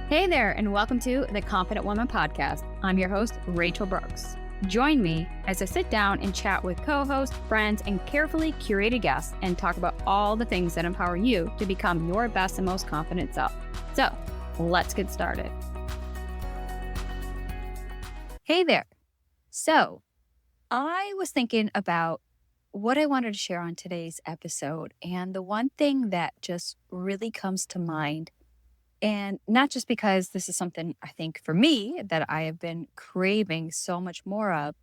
Hey there, and welcome to the Confident Woman Podcast. I'm your host, Rachel Brooks. Join me as I sit down and chat with co-hosts, friends, and carefully curated guests and talk about all the things that empower you to become your best and most confident self. So, let's get started. Hey there. So, I was thinking about what I wanted to share on today's episode, and the one thing that just really comes to mind, and not just because this is something I think for me that I have been craving so much more of,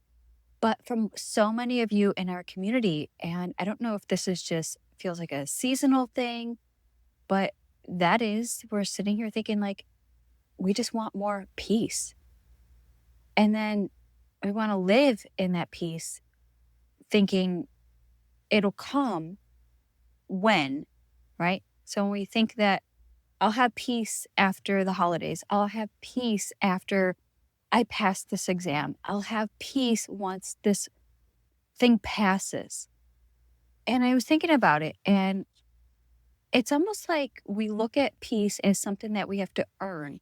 but from so many of you in our community. And I don't know if this is just feels like a seasonal thing, but that is, we're sitting here thinking like, we just want more peace. And then we want to live in that peace, thinking it'll come when, right? So when we think that I'll have peace after the holidays, I'll have peace after I pass this exam, I'll have peace once this thing passes. And I was thinking about it, and it's almost like we look at peace as something that we have to earn,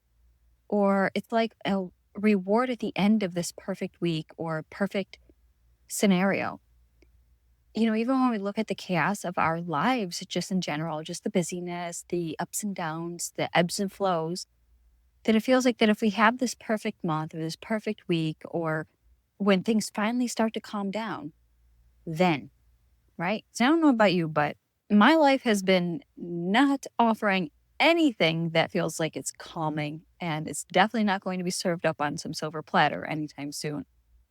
or it's like a reward at the end of this perfect week or perfect scenario. Even when we look at the chaos of our lives, just in general, just the busyness, the ups and downs, the ebbs and flows, that it feels like that if we have this perfect month or this perfect week, or when things finally start to calm down, then, right? So I don't know about you, but my life has been not offering anything that feels like it's calming, and it's definitely not going to be served up on some silver platter anytime soon.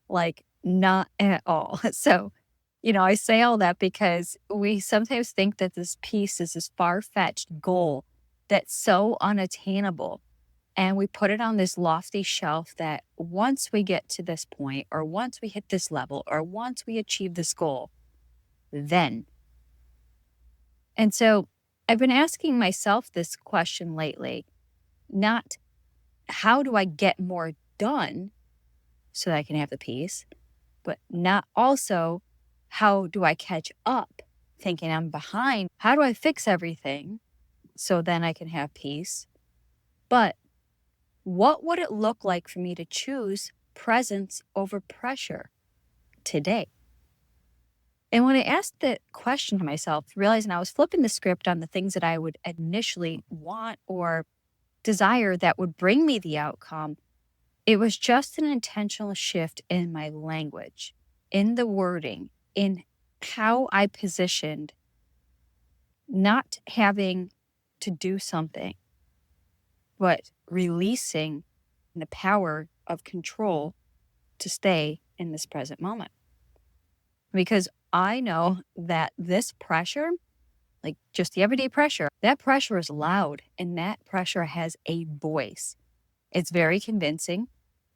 Like, not at all. So, I say all that because we sometimes think that this peace is this far-fetched goal that's so unattainable. And we put it on this lofty shelf that once we get to this point, or once we hit this level, or once we achieve this goal, then. And so I've been asking myself this question lately, not how do I get more done so that I can have the peace, but not also how do I catch up thinking I'm behind? How do I fix everything so then I can have peace? But what would it look like for me to choose presence over pressure today? And when I asked that question to myself, realizing I was flipping the script on the things that I would initially want or desire that would bring me the outcome, it was just an intentional shift in my language, in the wording, in how I positioned not having to do something, but releasing the power of control to stay in this present moment. Because I know that this pressure, like just the everyday pressure, that pressure is loud, and that pressure has a voice. It's very convincing,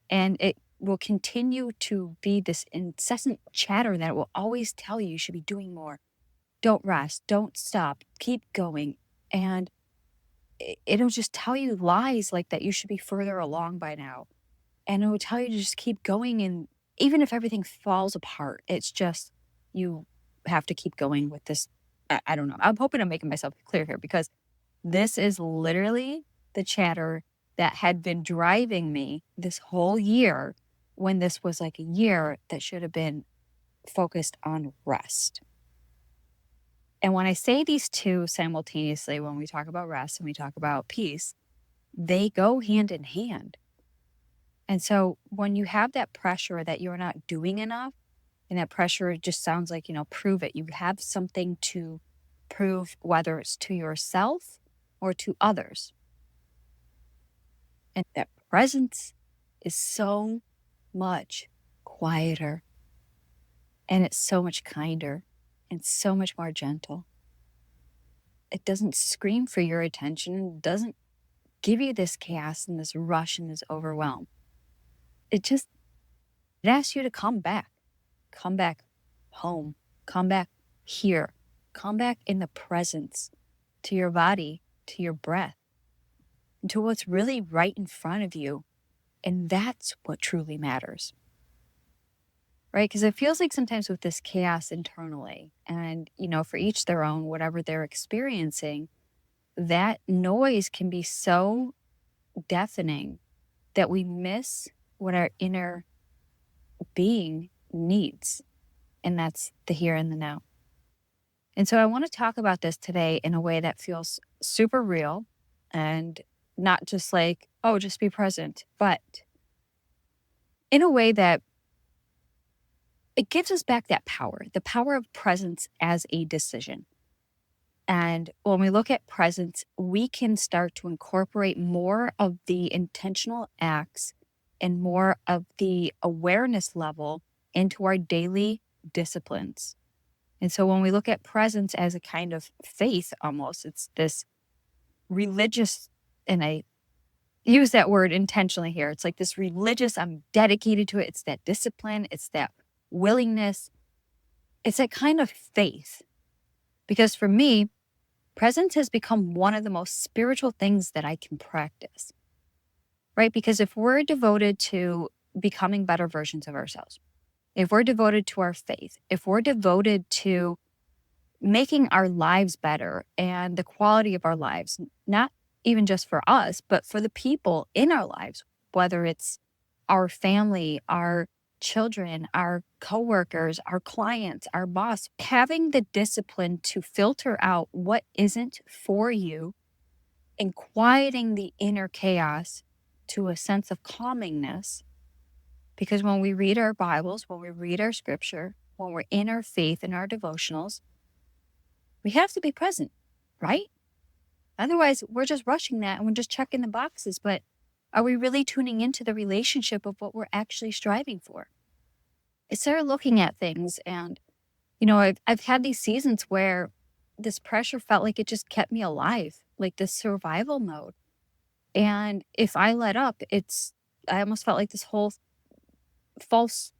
and it will continue to be this incessant chatter that will always tell you should be doing more. Don't rest, don't stop, keep going. And it'll just tell you lies like that you should be further along by now. And it will tell you to just keep going. And even if everything falls apart, it's just you have to keep going with this. I don't know. I'm hoping I'm making myself clear here, because this is literally the chatter that had been driving me this whole year, when this was like a year that should have been focused on rest. And when I say these two simultaneously, when we talk about rest and we talk about peace, they go hand in hand. And so when you have that pressure that you're not doing enough, and that pressure just sounds like, prove it. You have something to prove, whether it's to yourself or to others. And that presence is so much quieter, and it's so much kinder, and so much more gentle. It doesn't scream for your attention. It doesn't give you this chaos and this rush and this overwhelm. It asks you to come back home, come back here, come back in the presence, to your body, to your breath, and to what's really right in front of you. And that's what truly matters. Right? Because it feels like sometimes with this chaos internally, and, for each their own, whatever they're experiencing, that noise can be so deafening that we miss what our inner being needs, and that's the here and the now. And so I want to talk about this today in a way that feels super real and not just like, oh, just be present, but in a way that it gives us back that power, the power of presence as a decision. And when we look at presence, we can start to incorporate more of the intentional acts and more of the awareness level into our daily disciplines. And so when we look at presence as a kind of faith almost, it's this religious, and I use that word intentionally here. It's like this religious, I'm dedicated to it. It's that discipline, it's that willingness, it's that kind of faith. Because for me, presence has become one of the most spiritual things that I can practice, right? Because if we're devoted to becoming better versions of ourselves, if we're devoted to our faith, if we're devoted to making our lives better and the quality of our lives, not even just for us, but for the people in our lives, whether it's our family, our children, our coworkers, our clients, our boss, having the discipline to filter out what isn't for you and quieting the inner chaos to a sense of calmingness. Because when we read our Bibles, when we read our scripture, when we're in our faith and our devotionals, we have to be present, right? Otherwise, we're just rushing that and we're just checking the boxes. But are we really tuning into the relationship of what we're actually striving for? I started looking at things and, I've had these seasons where this pressure felt like it just kept me alive, like this survival mode. And if I let up, I almost felt like this whole false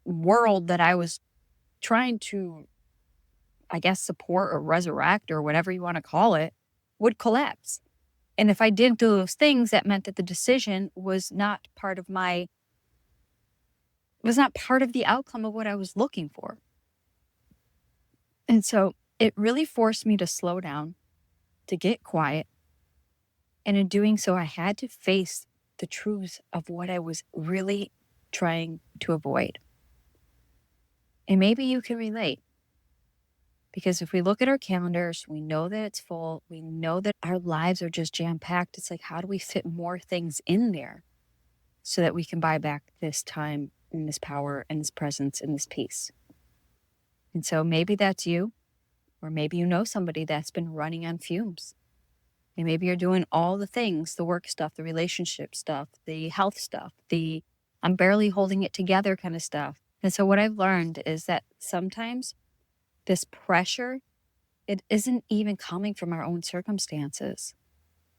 world that I was trying to, I guess, support or resurrect or whatever you want to call it would collapse. And if I didn't do those things, that meant that the decision was not part of the outcome of what I was looking for. And so it really forced me to slow down, to get quiet. And in doing so, I had to face the truths of what I was really trying to avoid. And maybe you can relate. Because if we look at our calendars, we know that it's full. We know that our lives are just jam-packed. It's like, how do we fit more things in there so that we can buy back this time and this power and this presence and this peace? And so maybe that's you, or maybe you know somebody that's been running on fumes. And maybe you're doing all the things, the work stuff, the relationship stuff, the health stuff, the I'm barely holding it together kind of stuff. And so what I've learned is that sometimes this pressure, it isn't even coming from our own circumstances.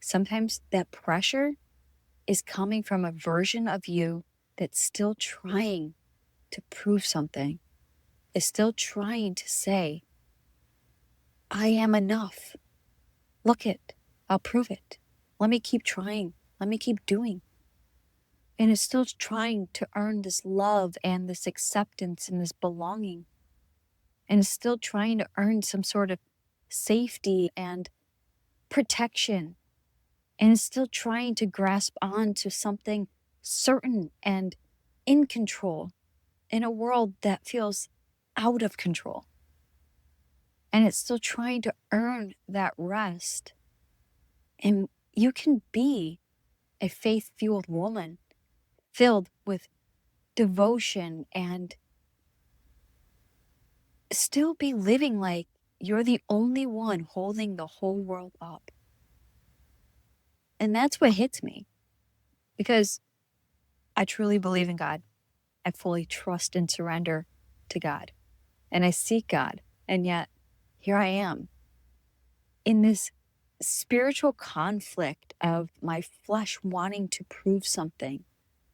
Sometimes that pressure is coming from a version of you that's still trying to prove something, is still trying to say, I am enough. Look it, I'll prove it. Let me keep trying. Let me keep doing. And it's still trying to earn this love and this acceptance and this belonging. And it's still trying to earn some sort of safety and protection. And it's still trying to grasp on to something certain and in control in a world that feels out of control. And it's still trying to earn that rest. And you can be a faith-fueled woman filled with devotion and still be living like you're the only one holding the whole world up. And that's what hits me, because I truly believe in God. I fully trust and surrender to God. And I seek God. And yet, here I am in this spiritual conflict of my flesh wanting to prove something,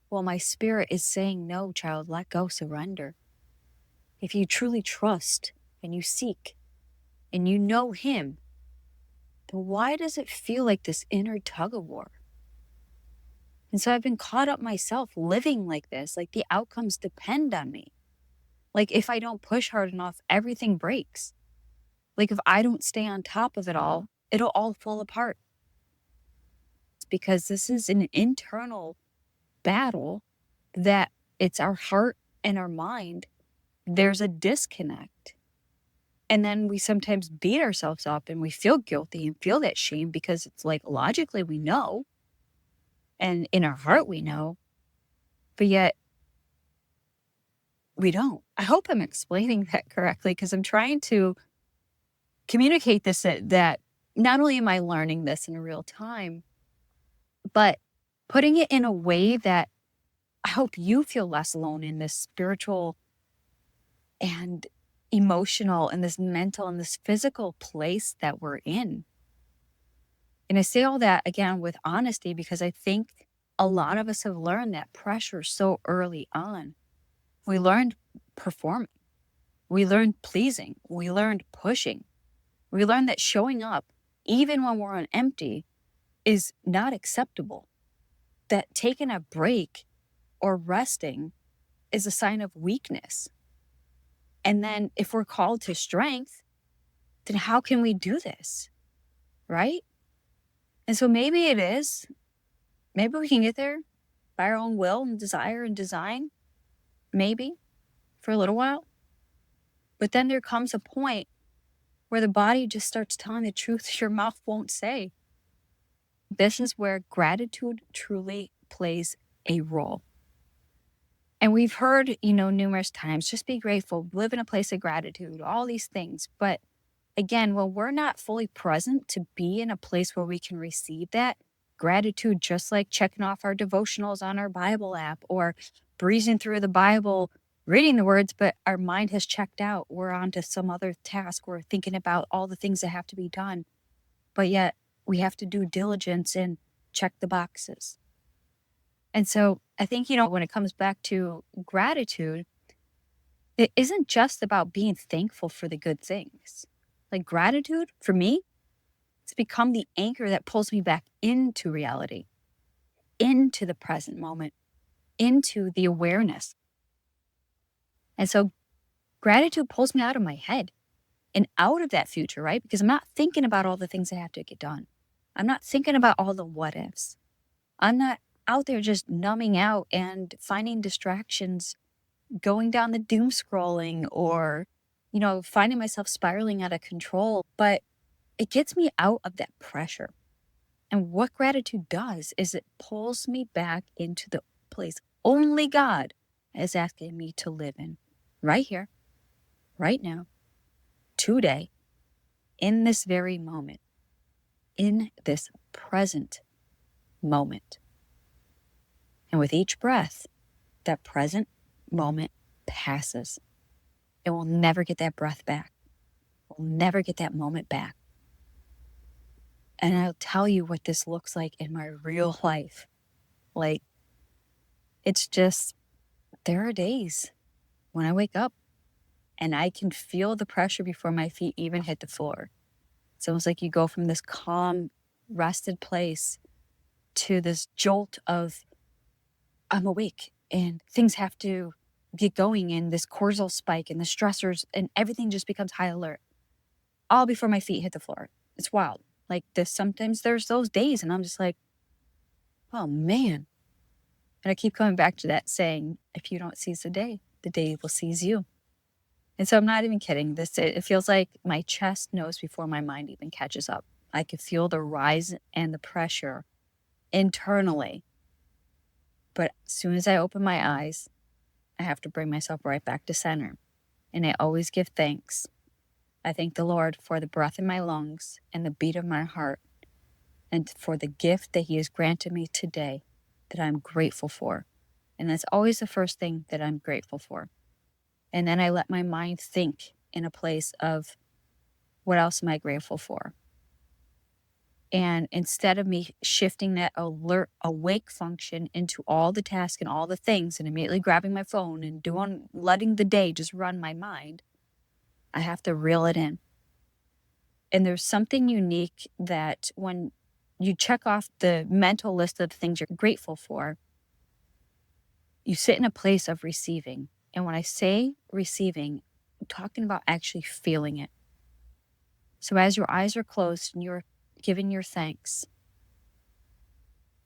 while my spirit is saying, no, child, let go, surrender. If you truly trust and you seek and you know Him, then why does it feel like this inner tug of war? And so I've been caught up myself living like this, like the outcomes depend on me. Like if I don't push hard enough, everything breaks. Like if I don't stay on top of it all, it'll all fall apart. because this is an internal battle that it's our heart and our mind. There's a disconnect. And then we sometimes beat ourselves up and we feel guilty and feel that shame because it's like logically we know and in our heart we know, but yet we don't. I hope I'm explaining that correctly because I'm trying to communicate this that not only am I learning this in real time, but putting it in a way that I hope you feel less alone in this spiritual and emotional and this mental and this physical place that we're in. And I say all that again with honesty because I think a lot of us have learned that pressure so early on. We learned performing, we learned pleasing, we learned pushing, we learned that showing up, even when we're on empty, is not acceptable. That taking a break or resting is a sign of weakness. And then if we're called to strength, then how can we do this? Right? And so maybe it is, maybe we can get there by our own will and desire and design, maybe for a little while. But then there comes a point where the body just starts telling the truth your mouth won't say. This is where gratitude truly plays a role. And we've heard, numerous times, just be grateful, live in a place of gratitude, all these things. But again, when we're not fully present to be in a place where we can receive that gratitude, just like checking off our devotionals on our Bible app or breezing through the Bible, reading the words, but our mind has checked out. We're on to some other task. We're thinking about all the things that have to be done. But yet we have to do diligence and check the boxes. And so I think, when it comes back to gratitude, it isn't just about being thankful for the good things. Like gratitude, for me, it's become the anchor that pulls me back into reality, into the present moment, into the awareness. And so gratitude pulls me out of my head and out of that future, right? Because I'm not thinking about all the things that have to get done. I'm not thinking about all the what ifs. I'm not out there just numbing out and finding distractions, going down the doom scrolling or, finding myself spiraling out of control. But it gets me out of that pressure. And what gratitude does is it pulls me back into the place only God is asking me to live in right here, right now, today, in this very moment, in this present moment. And with each breath, that present moment passes. And we'll never get that breath back. We'll never get that moment back. And I'll tell you what this looks like in my real life. Like, it's just, there are days when I wake up and I can feel the pressure before my feet even hit the floor. It's almost like you go from this calm, rested place to this jolt of, I'm awake and things have to get going and this cortisol spike and the stressors and everything just becomes high alert. All before my feet hit the floor. It's wild. Like this, sometimes there's those days and I'm just like, oh man. And I keep coming back to that saying, if you don't seize the day will seize you. And so I'm not even kidding. It feels like my chest knows before my mind even catches up. I can feel the rise and the pressure internally. But as soon as I open my eyes, I have to bring myself right back to center. And I always give thanks. I thank the Lord for the breath in my lungs and the beat of my heart and for the gift that He has granted me today that I'm grateful for. And that's always the first thing that I'm grateful for. And then I let my mind think in a place of what else am I grateful for? And instead of me shifting that alert, awake function into all the tasks and all the things and immediately grabbing my phone and letting the day just run my mind, I have to reel it in. And there's something unique that when you check off the mental list of things you're grateful for, you sit in a place of receiving. And when I say receiving, I'm talking about actually feeling it. So as your eyes are closed and you're giving your thanks,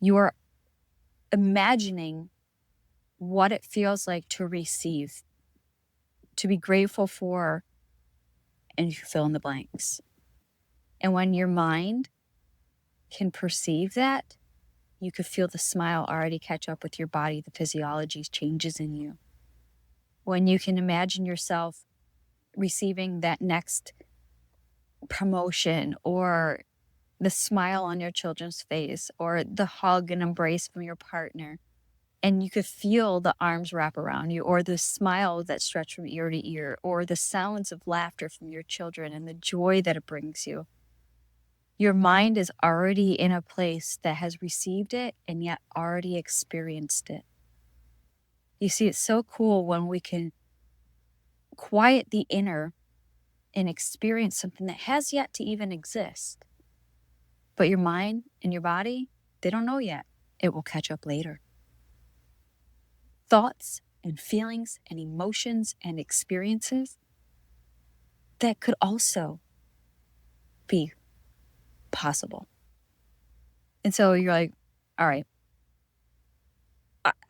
You are imagining what it feels like to receive, to be grateful for, and you fill in the blanks. And when your mind can perceive that, you could feel the smile already catch up with your body, the physiology changes in you. When you can imagine yourself receiving that next promotion, or the smile on your children's face, or the hug and embrace from your partner, and you could feel the arms wrap around you, or the smile that stretch from ear to ear, or the sounds of laughter from your children and the joy that it brings you. Your mind is already in a place that has received it and yet already experienced it. You see, it's so cool when we can quiet the inner and experience something that has yet to even exist. But your mind and your body, they don't know yet. It will catch up later. Thoughts and feelings and emotions and experiences that could also be possible. And so you're like, all right,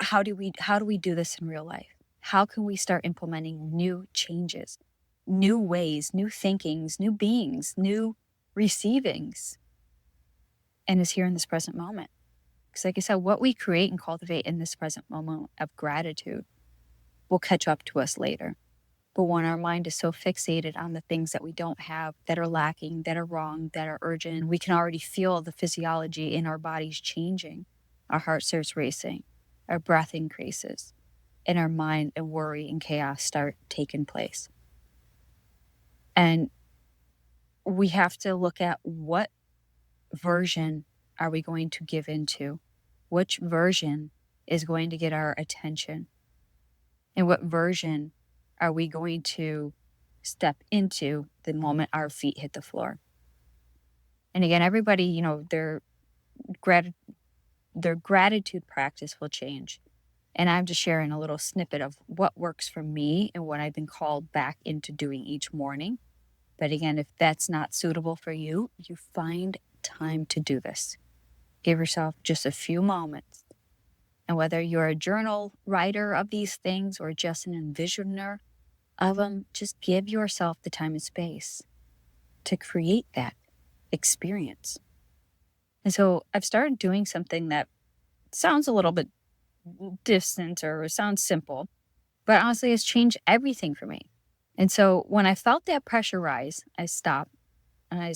how do we do this in real life? How can we start implementing new changes, new ways, new thinkings, new beings, new receivings? And is here in this present moment. Because like I said, what we create and cultivate in this present moment of gratitude will catch up to us later. But when our mind is so fixated on the things that we don't have, that are lacking, that are wrong, that are urgent, we can already feel the physiology in our bodies changing. Our heart starts racing, our breath increases, and our mind and worry and chaos start taking place. And we have to look at what version are we going to give into? Which version is going to get our attention? And what version are we going to step into the moment our feet hit the floor? And again, everybody, their gratitude practice will change. And I'm just sharing a little snippet of what works for me and what I've been called back into doing each morning. But again, if that's not suitable for you, you find time to do this. Give yourself just a few moments. And whether you're a journal writer of these things or just an envisioner of them, just give yourself the time and space to create that experience. And so I've started doing something that sounds a little bit distant or sounds simple, but honestly has changed everything for me. And so when I felt that pressure rise, I stop and I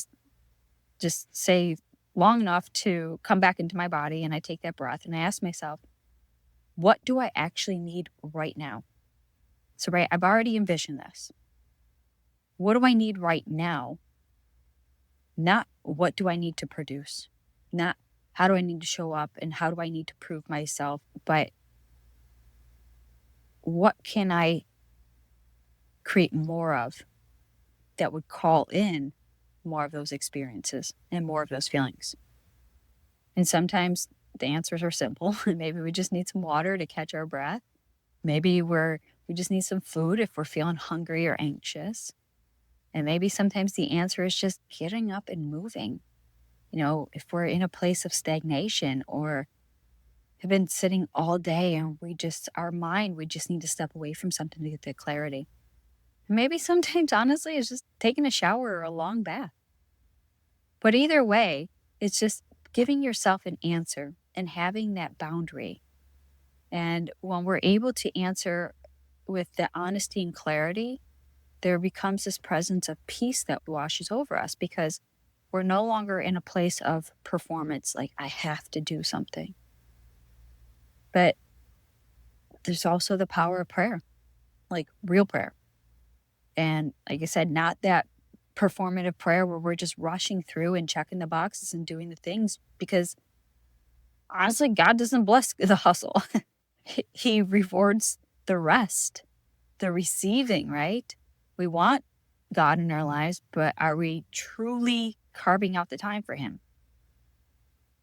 just say long enough to come back into my body, and I take that breath and I ask myself, what do I actually need right now? So, right, I've already envisioned this. What do I need right now? Not what do I need to produce? Not how do I need to show up and how do I need to prove myself? But what can I create more of that would call in more of those experiences and more of those feelings? And sometimes the answers are simple. Maybe we just need some water to catch our breath. Maybe we just need some food if we're feeling hungry or anxious. And maybe sometimes the answer is just getting up and moving. If we're in a place of stagnation or have been sitting all day and we just need to step away from something to get that clarity. Maybe sometimes, honestly, it's just taking a shower or a long bath. But either way, it's just giving yourself an answer and having that boundary. And when we're able to answer with the honesty and clarity, there becomes this presence of peace that washes over us because we're no longer in a place of performance, like I have to do something. But there's also the power of prayer, like real prayer. And like I said, not that performative prayer where we're just rushing through and checking the boxes and doing the things, because honestly, God doesn't bless the hustle. He rewards the rest, the receiving, right? We want God in our lives, but are we truly carving out the time for Him?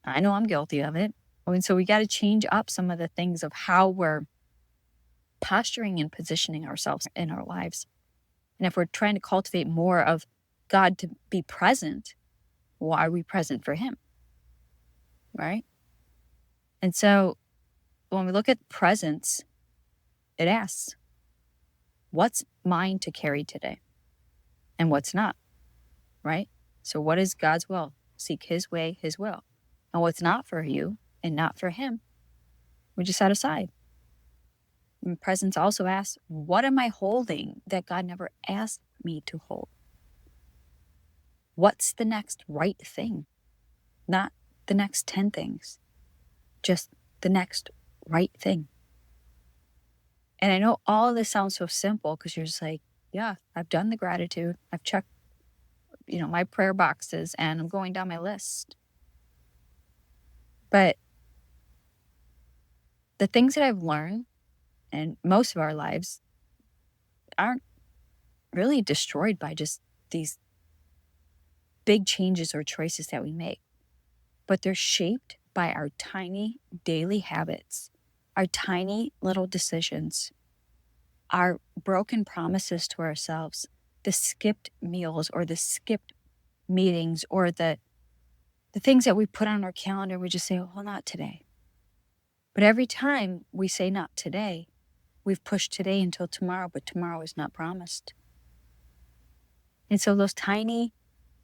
I know I'm guilty of it. And so we got to change up some of the things of how we're posturing and positioning ourselves in our lives. And if we're trying to cultivate more of God to be present, why are we present for Him? Right? And so when we look at presence, it asks, what's mine to carry today and what's not, right? So what is God's will? Seek his way, his will. And what's not for you and not for him, we just set aside. And presence also asks, what am I holding that God never asked me to hold? What's the next right thing? Not the next 10 things, just the next right thing. And I know all of this sounds so simple because you're just like, yeah, I've done the gratitude. I've checked, my prayer boxes and I'm going down my list. But the things that I've learned in most of our lives aren't really destroyed by just these big changes or choices that we make, but they're shaped by our tiny daily habits, our tiny little decisions, our broken promises to ourselves, the skipped meals or the skipped meetings or the things that we put on our calendar. We just say, oh, well, not today. But every time we say not today, we've pushed today until tomorrow, but tomorrow is not promised. And so those tiny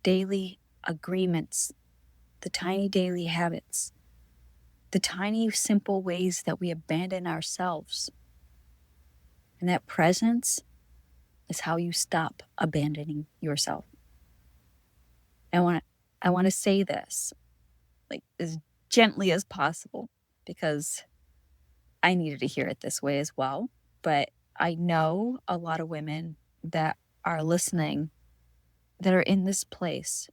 daily agreements, the tiny daily habits, the tiny simple ways that we abandon ourselves, and that presence is how you stop abandoning yourself. I want to say this like as gently as possible because I needed to hear it this way as well. But I know a lot of women that are listening that are in this place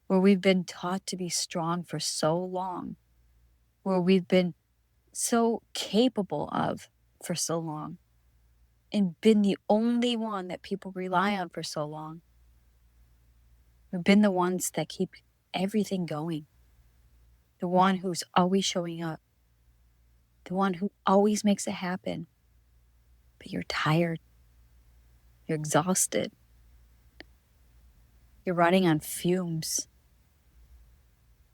where we've been taught to be strong for so long, where we've been so capable of for so long, and been the only one that people rely on for so long. We've been the ones that keep everything going, the one who's always showing up, the one who always makes it happen. But you're tired, you're exhausted, you're running on fumes.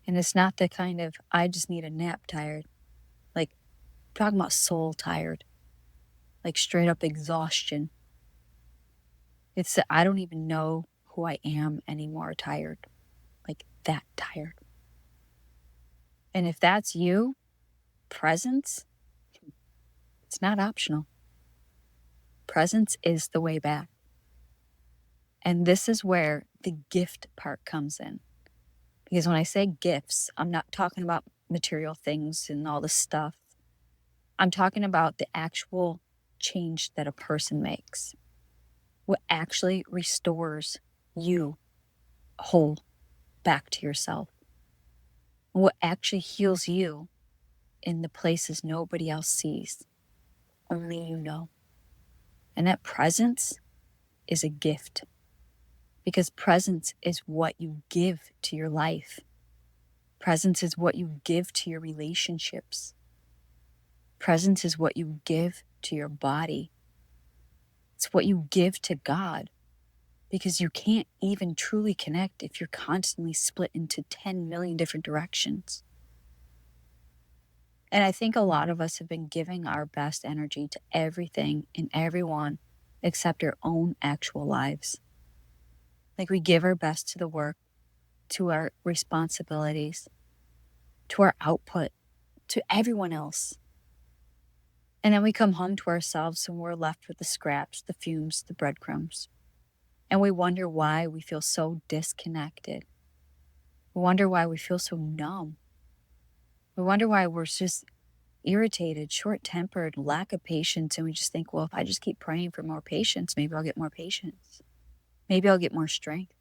And it's not the kind of, I just need a nap tired. Like, I'm talking about soul tired, like straight up exhaustion. It's the, I don't even know who I am anymore tired, like that tired. And if that's you, presence, it's not optional. Presence is the way back. And this is where the gift part comes in. Because when I say gifts, I'm not talking about material things and all this stuff. I'm talking about the actual change that a person makes. What actually restores you whole back to yourself. What actually heals you in the places nobody else sees. Only you know. And that presence is a gift. Because presence is what you give to your life. Presence is what you give to your relationships. Presence is what you give to your body. It's what you give to God. Because you can't even truly connect if you're constantly split into 10 million different directions. And I think a lot of us have been giving our best energy to everything and everyone except our own actual lives. Like we give our best to the work, to our responsibilities, to our output, to everyone else. And then we come home to ourselves and we're left with the scraps, the fumes, the breadcrumbs. And we wonder why we feel so disconnected. We wonder why we feel so numb. We wonder why we're just irritated, short-tempered, lack of patience. And we just think, well, if I just keep praying for more patience, maybe I'll get more patience. Maybe I'll get more strength.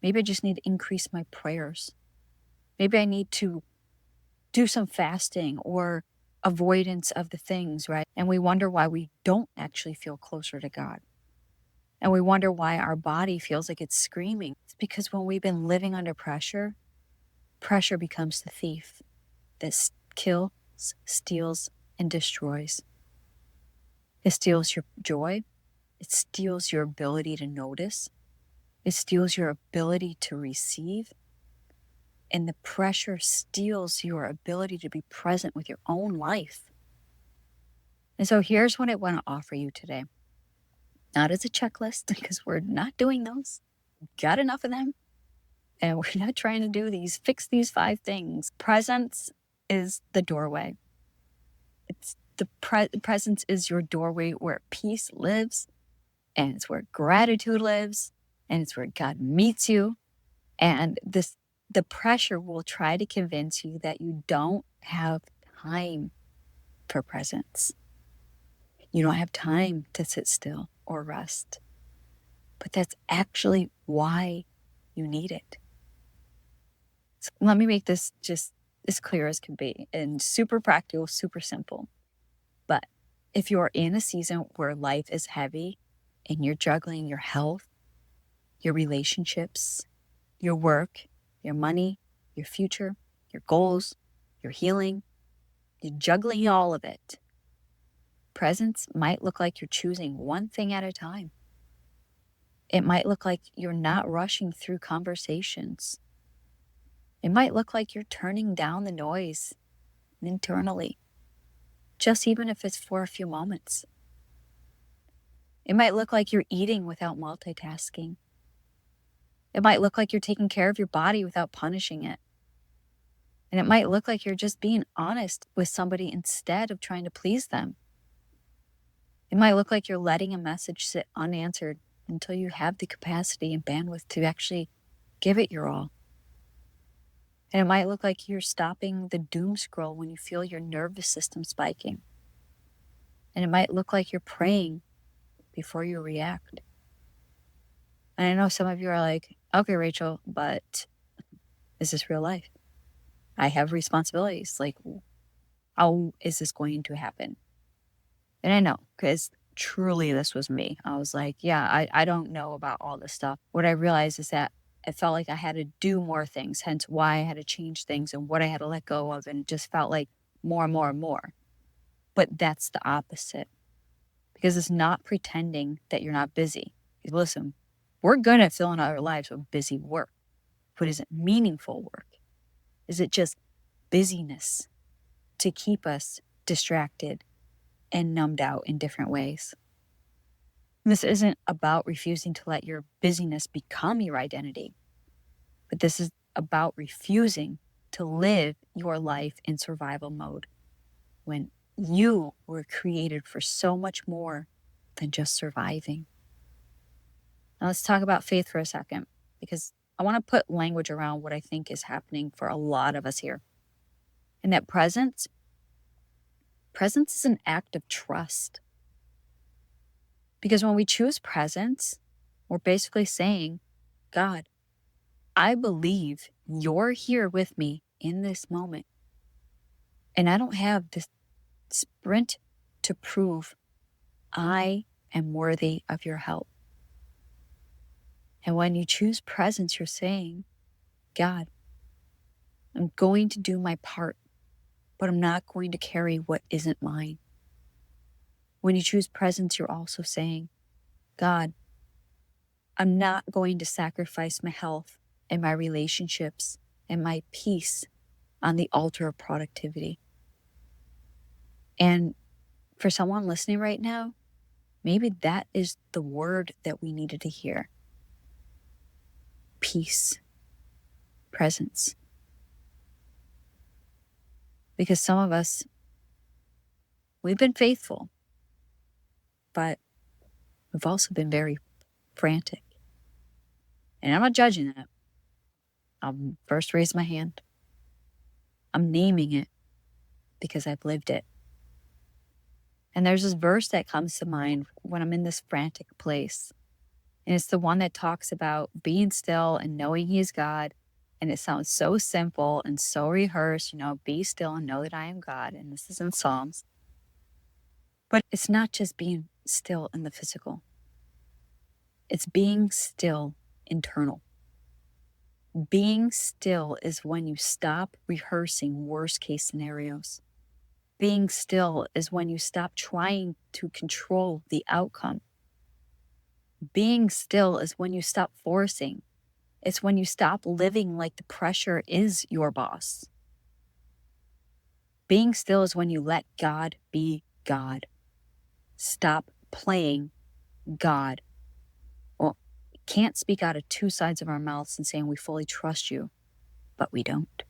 Maybe I just need to increase my prayers. Maybe I need to do some fasting or avoidance of the things, right? And we wonder why we don't actually feel closer to God. And we wonder why our body feels like it's screaming. It's because when we've been living under pressure, pressure becomes the thief that kills, steals, and destroys. It steals your joy. It steals your ability to notice. It steals your ability to receive. And the pressure steals your ability to be present with your own life. And so here's what I want to offer you today. Not as a checklist, because we're not doing those. Got enough of them. And we're not trying to fix these 5 things. Presence is the doorway. It's the presence is your doorway where peace lives, and it's where gratitude lives, and it's where God meets you. And the pressure will try to convince you that you don't have time for presence. You don't have time to sit still or rest. But that's actually why you need it. So let me make this just as clear as can be and super practical, super simple. But if you're in a season where life is heavy and you're juggling your health, your relationships, your work, your money, your future, your goals, your healing, you're juggling all of it. Presence might look like you're choosing one thing at a time. It might look like you're not rushing through conversations. It might look like you're turning down the noise internally, just even if it's for a few moments. It might look like you're eating without multitasking. It might look like you're taking care of your body without punishing it. And it might look like you're just being honest with somebody instead of trying to please them. It might look like you're letting a message sit unanswered until you have the capacity and bandwidth to actually give it your all. And it might look like you're stopping the doom scroll when you feel your nervous system spiking. And it might look like you're praying before you react. And I know some of you are like, okay, Rachel, but is this real life? I have responsibilities. Like, how is this going to happen? And I know, because truly this was me. I was like, yeah, I don't know about all this stuff. What I realized is that I felt like I had to do more things, hence why I had to change things and what I had to let go of. And it just felt like more and more and more. But that's the opposite, because it's not pretending that you're not busy. Listen, we're good at filling our lives with busy work, but is it meaningful work? Is it just busyness to keep us distracted and numbed out in different ways? This isn't about refusing to let your busyness become your identity, but this is about refusing to live your life in survival mode when you were created for so much more than just surviving. Now let's talk about faith for a second, because I want to put language around what I think is happening for a lot of us here. And that presence is an act of trust. Because when we choose presence, we're basically saying, God, I believe you're here with me in this moment. And I don't have this sprint to prove I am worthy of your help. And when you choose presence, you're saying, God, I'm going to do my part, but I'm not going to carry what isn't mine. When you choose presence, you're also saying, God, I'm not going to sacrifice my health and my relationships and my peace on the altar of productivity. And for someone listening right now, maybe that is the word that we needed to hear. Peace, presence. Because some of us, we've been faithful, but we've also been very frantic. And I'm not judging that. I'll first raise my hand. I'm naming it because I've lived it. And there's this verse that comes to mind when I'm in this frantic place. And it's the one that talks about being still and knowing He is God. And it sounds so simple and so rehearsed, be still and know that I am God. And this is in Psalms. But it's not just being still in the physical. It's being still internal. Being still is when you stop rehearsing worst case scenarios. Being still is when you stop trying to control the outcome. Being still is when you stop forcing It's when you stop living like the pressure is your boss. Being still is when you let God be God. Stop playing God. Well, we can't speak out of two sides of our mouths and saying we fully trust you, but we don't.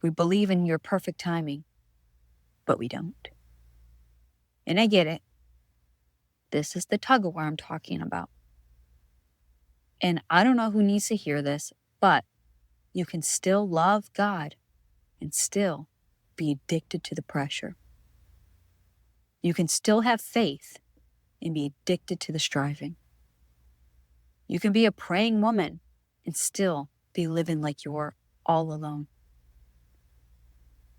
We believe in your perfect timing, but we don't. And I get it. This is the tug of war I'm talking about. And I don't know who needs to hear this, but you can still love God and still be addicted to the pressure. You can still have faith and be addicted to the striving. You can be a praying woman and still be living like you're all alone.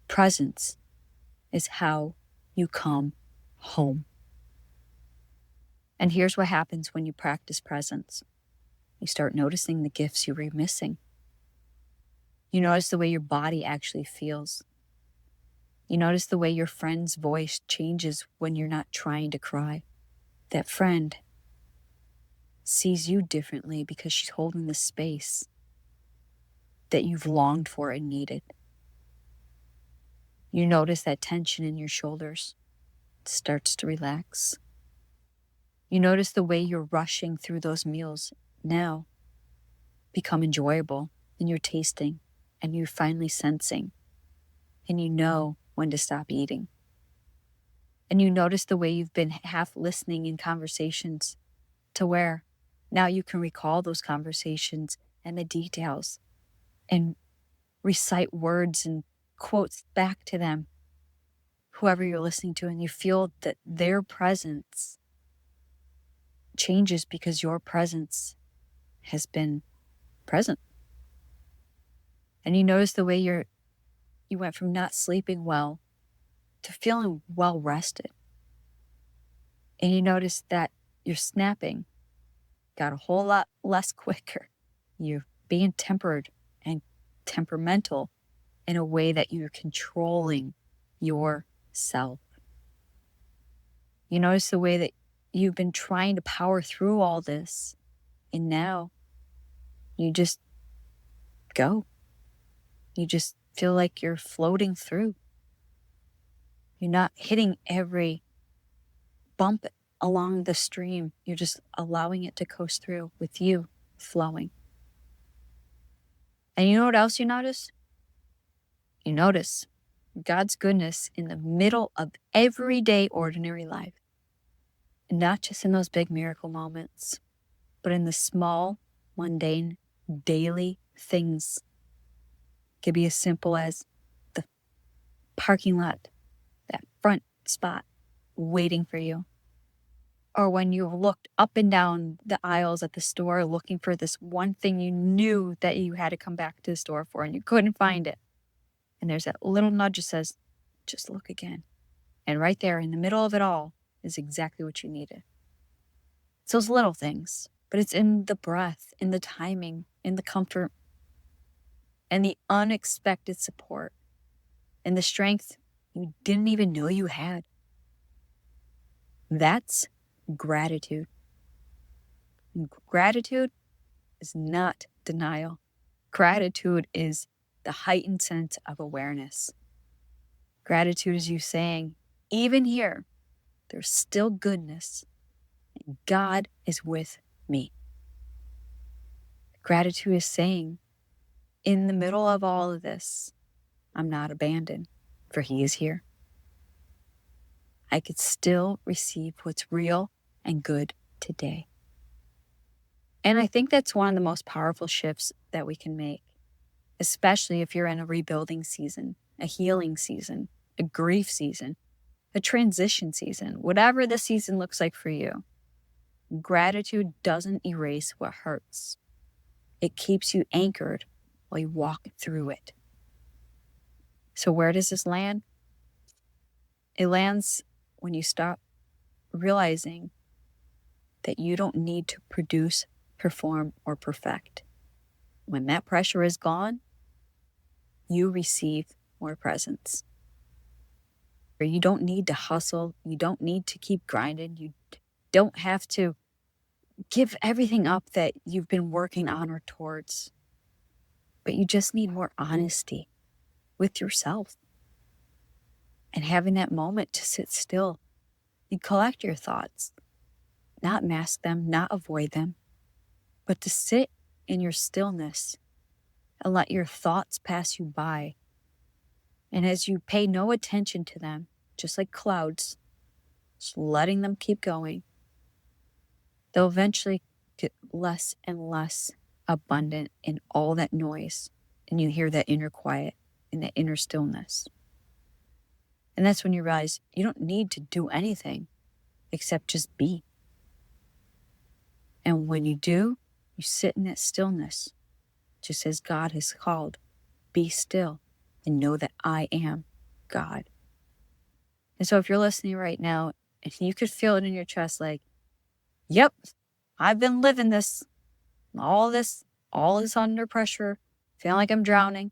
Presence is how you come home. And here's what happens when you practice presence. You start noticing the gifts you were missing. You notice the way your body actually feels. You notice the way your friend's voice changes when you're not trying to cry. That friend sees you differently because she's holding the space that you've longed for and needed. You notice that tension in your shoulders starts to relax. You notice the way you're rushing through those meals now become enjoyable, and you're tasting and you're finally sensing, and you know when to stop eating. And you notice the way you've been half listening in conversations to where now you can recall those conversations and the details and recite words and quotes back to them, whoever you're listening to, and you feel that their presence changes because your presence has been present. And you notice the way you went from not sleeping well to feeling well rested. And you notice that your snapping got a whole lot less quicker. You're being tempered and temperamental in a way that you're controlling yourself. You notice the way that you've been trying to power through all this, and now you just go. You just feel like you're floating through. You're not hitting every bump along the stream. You're just allowing it to coast through with you flowing. And you know what else you notice? You notice God's goodness in the middle of everyday ordinary life. And not just in those big miracle moments, but in the small, mundane, daily things. It could be as simple as the parking lot, that front spot waiting for you. Or when you looked up and down the aisles at the store looking for this one thing you knew that you had to come back to the store for and you couldn't find it. And there's that little nudge that says, just look again. And right there in the middle of it all is exactly what you needed. It's those little things, but it's in the breath, in the timing, in the comfort, and the unexpected support, and the strength you didn't even know you had. That's gratitude. And gratitude is not denial. Gratitude is the heightened sense of awareness. Gratitude is you saying, even here, there's still goodness, and God is with me. Gratitude is saying, in the middle of all of this, I'm not abandoned, for He is here. I could still receive what's real and good today. And I think that's one of the most powerful shifts that we can make, especially if you're in a rebuilding season, a healing season, a grief season, a transition season, whatever the season looks like for you. Gratitude doesn't erase what hurts. It keeps you anchored while you walk through it. So where does this land? It lands when you stop realizing that you don't need to produce, perform, or perfect. When that pressure is gone, you receive more presence. You don't need to hustle. You don't need to keep grinding. You don't have to give everything up that you've been working on or towards, but you just need more honesty with yourself and having that moment to sit still and collect your thoughts, not mask them, not avoid them, but to sit in your stillness and let your thoughts pass you by. And as you pay no attention to them, just like clouds, just letting them keep going, they'll eventually get less and less abundant in all that noise. And you hear that inner quiet and that inner stillness. And that's when you realize you don't need to do anything except just be. And when you do, you sit in that stillness, just as God has called, be still and know that I am God. And so if you're listening right now and you could feel it in your chest like, yep, I've been living this, all is under pressure, feeling like I'm drowning.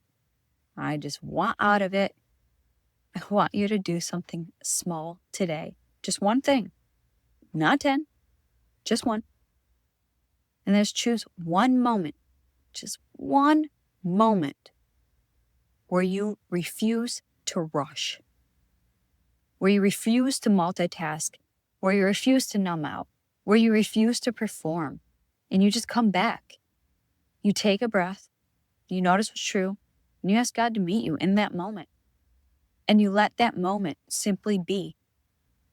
I just want out of it. I want you to do something small today. Just one thing, not 10, just one. And let's choose one moment, just one moment where you refuse to rush, where you refuse to multitask, where you refuse to numb out, where you refuse to perform, and you just come back. You take a breath, you notice what's true, and you ask God to meet you in that moment. And you let that moment simply be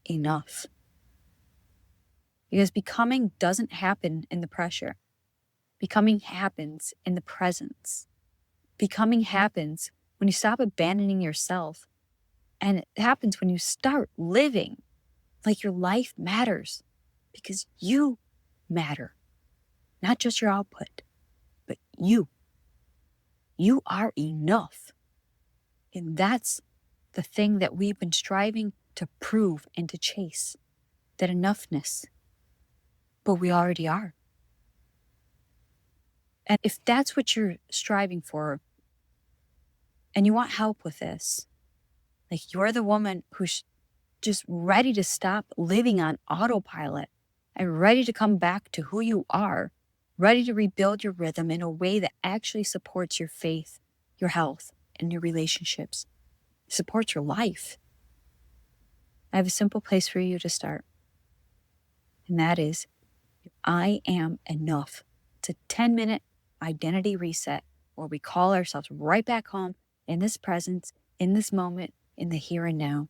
enough. Because becoming doesn't happen in the pressure. Becoming happens in the presence. Becoming happens when you stop abandoning yourself. And it happens when you start living like your life matters. Because you matter. Not just your output, but you. You are enough. And that's the thing that we've been striving to prove and to chase. That enoughness. But we already are. And if that's what you're striving for, and you want help with this, like you're the woman who's just ready to stop living on autopilot and ready to come back to who you are, ready to rebuild your rhythm in a way that actually supports your faith, your health, and your relationships, supports your life. I have a simple place for you to start. And that is, I am enough. It's a 10-minute identity reset where we call ourselves right back home in this presence, in this moment, in the here and now.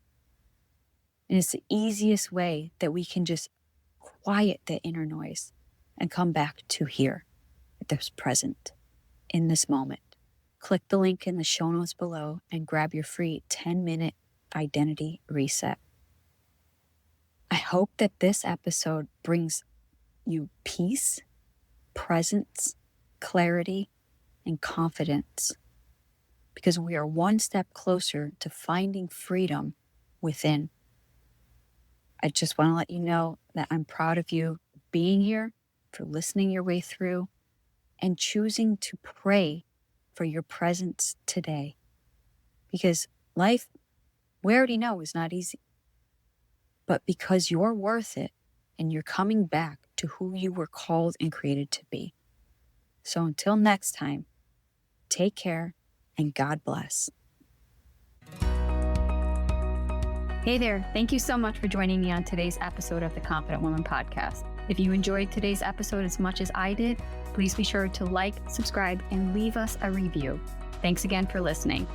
And it's the easiest way that we can just quiet the inner noise and come back to here, at this present, in this moment. Click the link in the show notes below and grab your free 10-minute identity reset. I hope that this episode brings you peace, presence, clarity, and confidence, because we are one step closer to finding freedom within. I just want to let you know that I'm proud of you being here, for listening your way through, and choosing to pray for your presence today. Because life, we already know, is not easy. But because you're worth it, and you're coming back to who you were called and created to be. So until next time, take care and God bless. Hey there. Thank you so much for joining me on today's episode of the Confident Woman Podcast. If you enjoyed today's episode as much as I did, please be sure to like, subscribe, and leave us a review. Thanks again for listening.